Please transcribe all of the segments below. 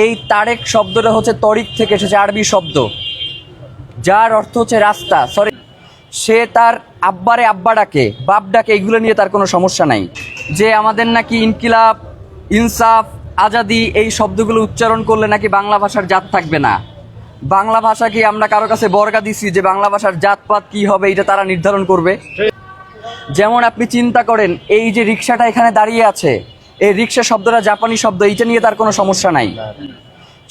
এই তারেক শব্দটা হচ্ছে তরিক থেকে এসেছে, আরবি শব্দ, যার অর্থ হচ্ছে রাস্তা। সরি, সে তার আব্বা ডাকে, বাপ ডাকে, এগুলো নিয়ে তার কোনো সমস্যা নাই। যে আমাদের নাকি ইনকিলাব, ইনসাফ, আজাদি এই শব্দগুলো উচ্চারণ করলে নাকি বাংলা ভাষার জাত থাকবে না। বাংলা ভাষা কি আমরা কারো কাছে বর্গা দিছি যে বাংলা ভাষার জাতপাত কি হবে এটা তারা নির্ধারণ করবে? যেমন আপনি চিন্তা করেন, এই যে রিক্সাটা এখানে দাঁড়িয়ে আছে, এই রিক্সা শব্দটা জাপানি শব্দ, এটা নিয়ে তার কোনো সমস্যা নাই।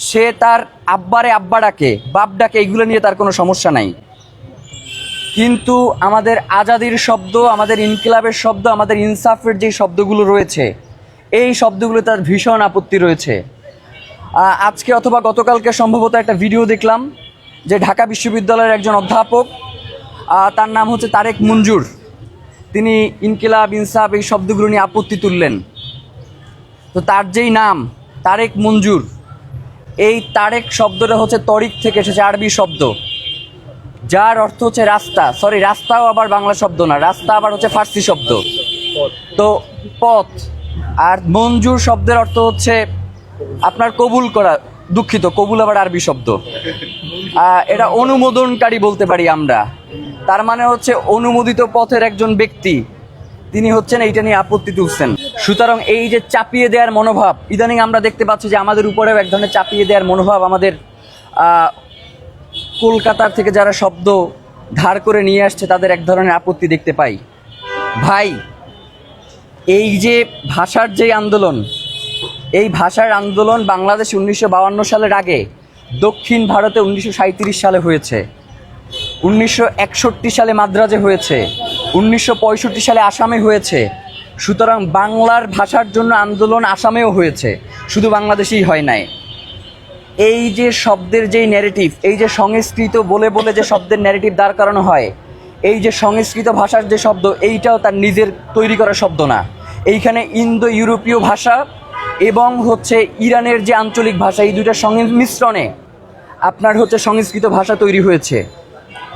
সে তার আব্বা ডাকে, বাপ ডাকে, এগুলো নিয়ে তার কোনো সমস্যা নাই। কিন্তু আমাদের আজাদির শব্দ, আমাদের ইনকিলাবের শব্দ, আমাদের ইনসাফের যে শব্দগুলো রয়েছে, এই শব্দগুলো তার ভীষণ আপত্তি রয়েছে। আজকে অথবা গতকালকে সম্ভবত একটা ভিডিও দেখলাম যে ঢাকা বিশ্ববিদ্যালয়ের একজন অধ্যাপক, তার নাম হচ্ছে তারেক মঞ্জুর, তিনি ইনকিলাব, ইনসাফ এই শব্দগুলো নিয়ে আপত্তি তুললেন। তো তার যেই নাম তারেক মঞ্জুর, এই তারেক শব্দটা হচ্ছে তরিক থেকে এসেছে, আরবি শব্দ, যার অর্থ হচ্ছে রাস্তা। সরি, রাস্তাও আবার বাংলা শব্দ না, রাস্তা আবার হচ্ছে ফার্সি শব্দ, তো পথ। আর মঞ্জুর শব্দের অর্থ হচ্ছে আপনার কবুল করা, দুঃখিত, কবুল আবার আরবি শব্দ, এটা অনুমোদনকারী বলতে পারি আমরা। তার মানে হচ্ছে অনুমোদিত পথের একজন ব্যক্তি, তিনি হচ্ছেন এইটা নিয়ে আপত্তি তুলছেন। সুতরাং এই যে চাপিয়ে দেওয়ার মনোভাব, ইদানিং আমরা দেখতে পাচ্ছি যে আমাদের উপরেও এক ধরনের চাপিয়ে দেওয়ার মনোভাব, আমাদের কলকাতার থেকে যারা শব্দ ধার করে নিয়ে আসছে তাদের এক ধরনের আপত্তি দেখতে পাই। ভাই, এই যে ভাষার যে আন্দোলন, এই ভাষার আন্দোলন বাংলাদেশ 1952 সালের আগে দক্ষিণ ভারতে 1937 সালে হয়েছে, 1961 সালে মাদ্রাজে হয়েছে, 1965 সালে আসামে হয়েছে। সুতরাং বাংলার ভাষার জন্য আন্দোলন আসামেও হয়েছে, শুধু বাংলাদেশেই হয় নাই। এই যে শব্দের যেই ন্যারেটিভ, এই যে সংস্কৃত বলে বলে যে শব্দের ন্যারেটিভ দাঁড় করানো হয়, এই যে সংস্কৃত ভাষার যে শব্দ, এইটাও তার নিজের তৈরি করা শব্দ না। এইখানে ইন্দো ইউরোপীয় ভাষা এবং হচ্ছে ইরানের যে আঞ্চলিক ভাষা, এই দুইটার সংমিশ্রণে আপনার হচ্ছে সংস্কৃত ভাষা তৈরি হয়েছে।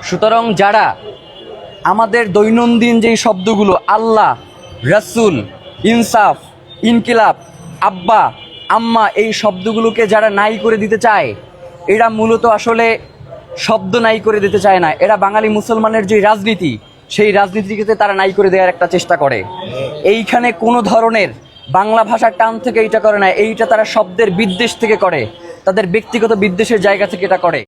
সুতরাং যারা আমাদের দৈনন্দিন যেই শব্দগুলো, আল্লাহ, রাসূল, ইনসাফ, ইনকিলাব, আব্বা, আম্মা, এই শব্দগুলোকে যারা নাই করে দিতে চায়, এরা মূলত আসলে শব্দ নাই করে দিতে চায় না, এরা বাঙালি মুসলমানের যে রাজনীতি, সেই রাজনীতিকে তারা নাই করে দেওয়ার একটা চেষ্টা করে। এইখানে কোনো ধরনের বাংলা ভাষার টান থেকে এইটা করে না, এইটা তারা শব্দের বিদ্বেষ থেকে করে, তাদের ব্যক্তিগত বিদ্বেষের জায়গা থেকে এটা করে।